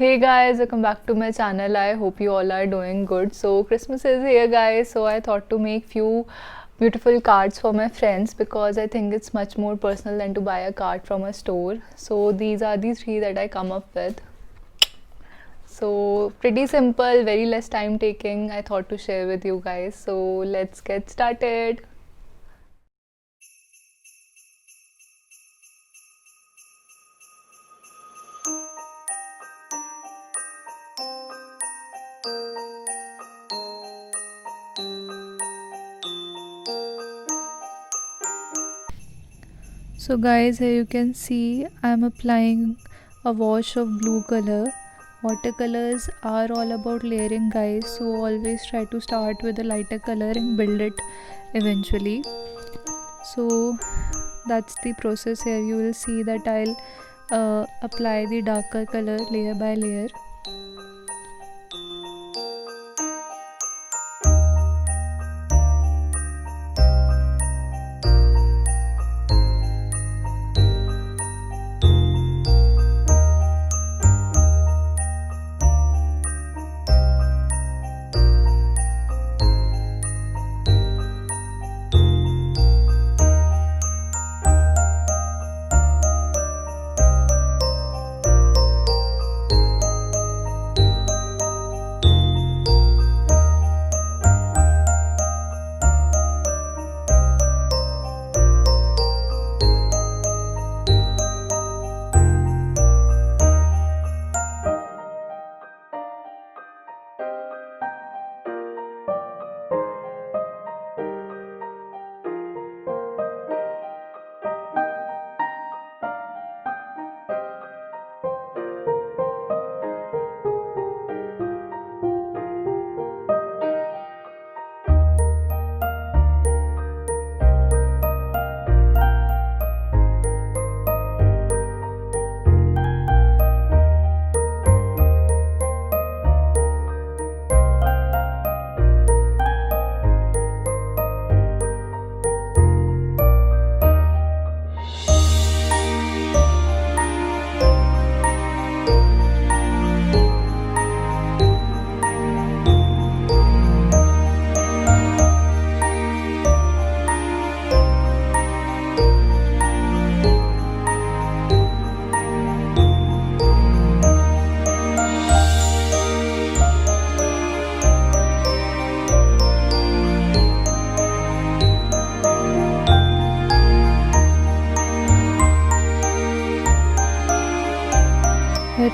Hey guys, welcome back to my channel. I hope you all are doing good. So Christmas is here guys, so I thought to make few beautiful cards for my friends because I think it's much more personal than to buy a card from a store. So these are the three that I come up with. So pretty simple, very less time taking. I thought to share with you guys. So let's get started. So guys, here you can see I'm applying a wash of blue color. Watercolors are all about layering guys, so always try to start with a lighter color and build it eventually. So that's the process. Here you will see that I'll apply the darker color layer by layer.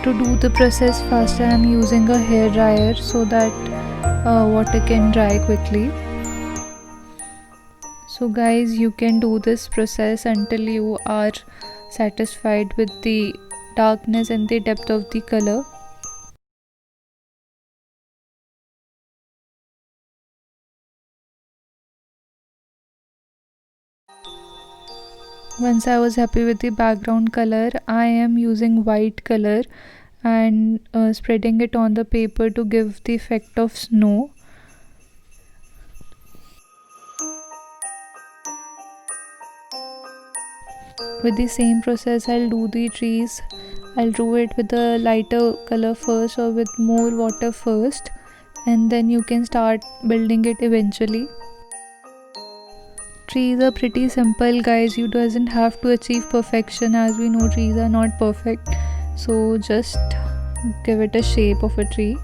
To do the process faster, I am using a hair dryer so that water can dry quickly. So guys, you can do this process until you are satisfied with the darkness and the depth of the color. Once I was happy with the background color, I am using white color and spreading it on the paper to give the effect of snow. With the same process, I'll do the trees. I'll do it with a lighter color first or with more water first, and then you can start building it eventually. Trees are pretty simple guys, you doesn't have to achieve perfection, as we know trees are not perfect, so just give it a shape of a tree.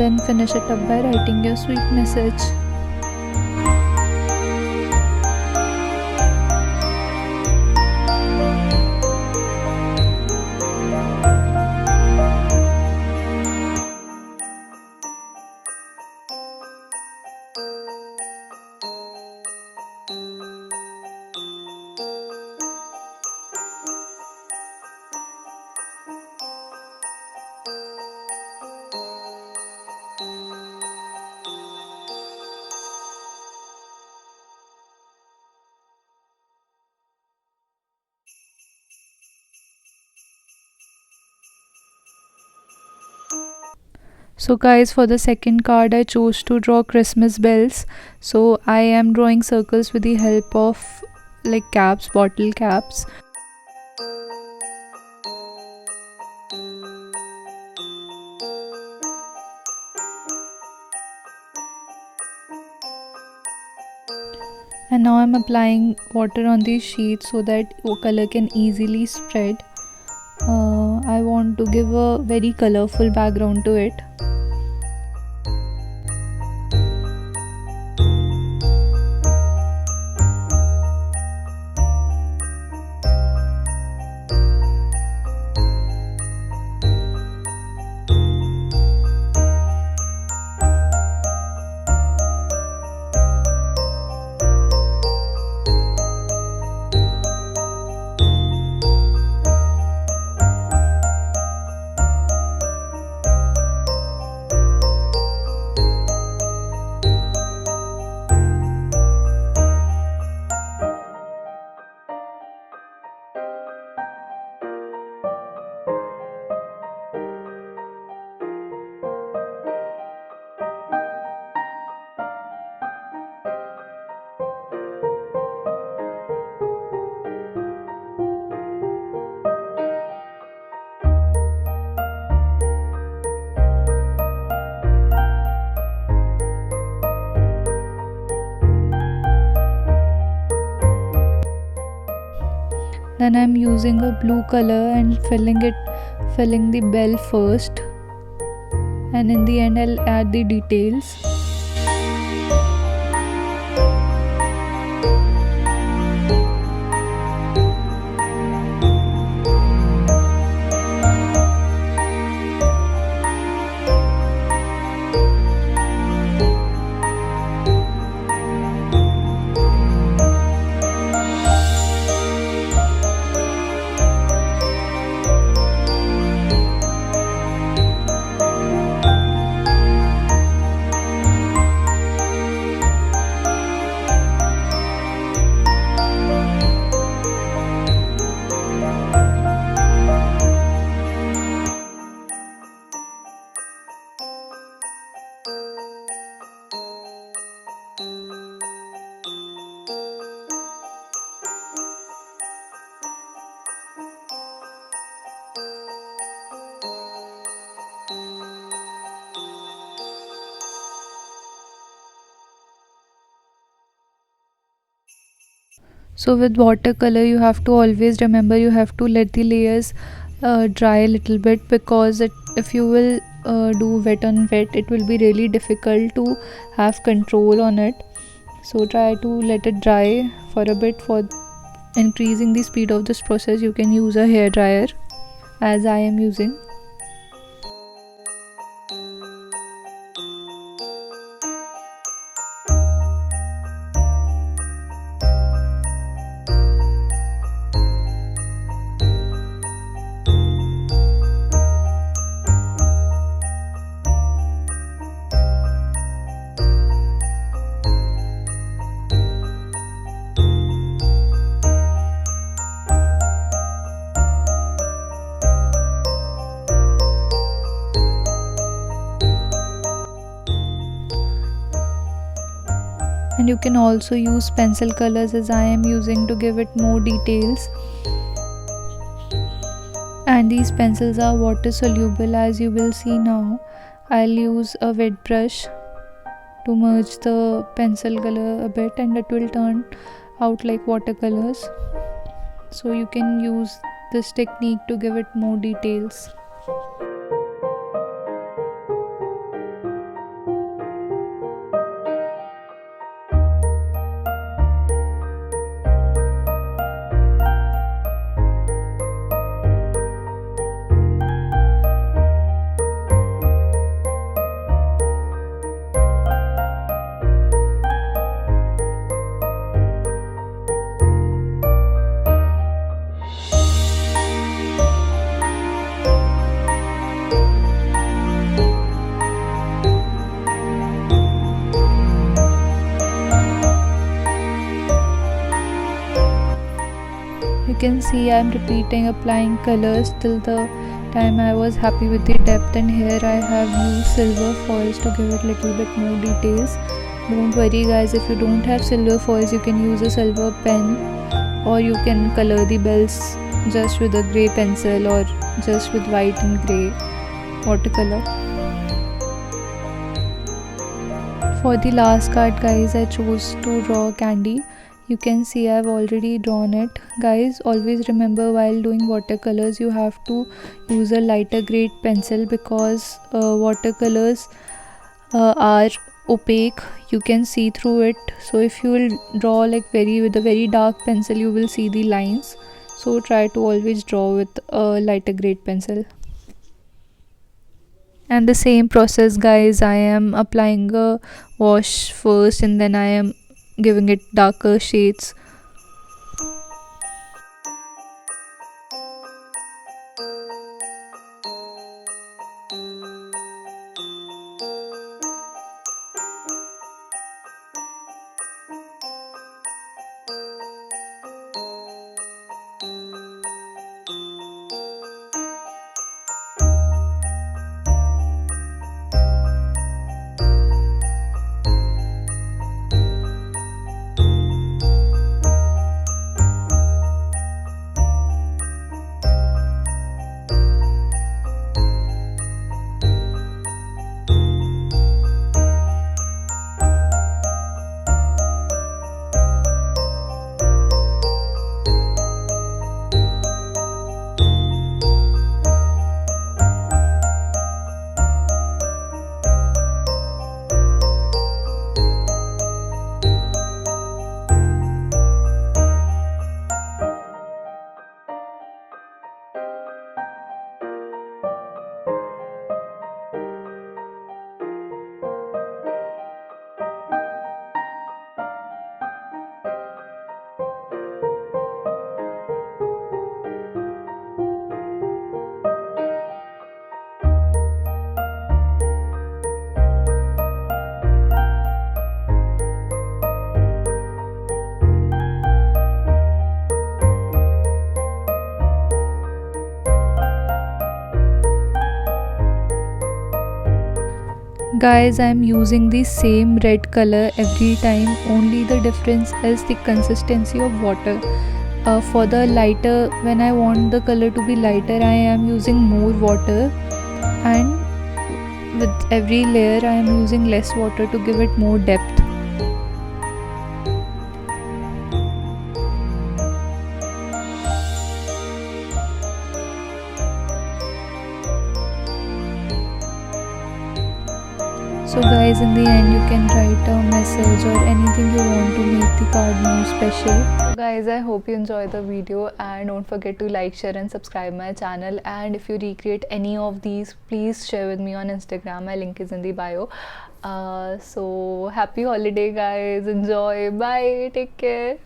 then finish it up by writing your sweet message. So guys, for the second card I chose to draw Christmas bells. So I am drawing circles with the help of like caps, bottle caps. And now I'm applying water on these sheets so that color can easily spread. I want to give a very colorful background to it. Then I'm using a blue color and filling the bell first, and in the end I'll add the details. So with watercolor you have to always remember you have to let the layers dry a little bit, because if you will do wet on wet, it will be really difficult to have control on it. So try to let it dry for a bit. For increasing the speed of this process, you can use a hair dryer as I am using. And you can also use pencil colors as I am using to give it more details. And these pencils are water soluble, as you will see now. I'll use a wet brush to merge the pencil color a bit, and it will turn out like watercolors. So you can use this technique to give it more details. can see I'm repeating applying colors till the time I was happy with the depth, and here I have used silver foils to give it little bit more details. Don't worry guys, if you don't have silver foils you can use a silver pen, or you can color the bells just with a grey pencil or just with white and grey watercolor. For the last card guys, I chose to draw candy. You can see I've already drawn it. Guys, always remember while doing watercolors you have to use a lighter grade pencil, because watercolors are opaque, you can see through it. So if you will draw like with a very dark pencil you will see the lines, so try to always draw with a lighter grade pencil. And the same process guys, I am applying a wash first and then I am giving it darker shades. Guys, I am using the same red color every time, only the difference is the consistency of water. For the lighter, when I want the color to be lighter, I am using more water, and with every layer I am using less water to give it more depth. So guys, in the end you can write a message or anything you want to make the card more special. So guys, I hope you enjoyed the video, and don't forget to like, share and subscribe my channel. And if you recreate any of these, please share with me on Instagram. My link is in the bio. So happy holiday guys, enjoy, bye, take care.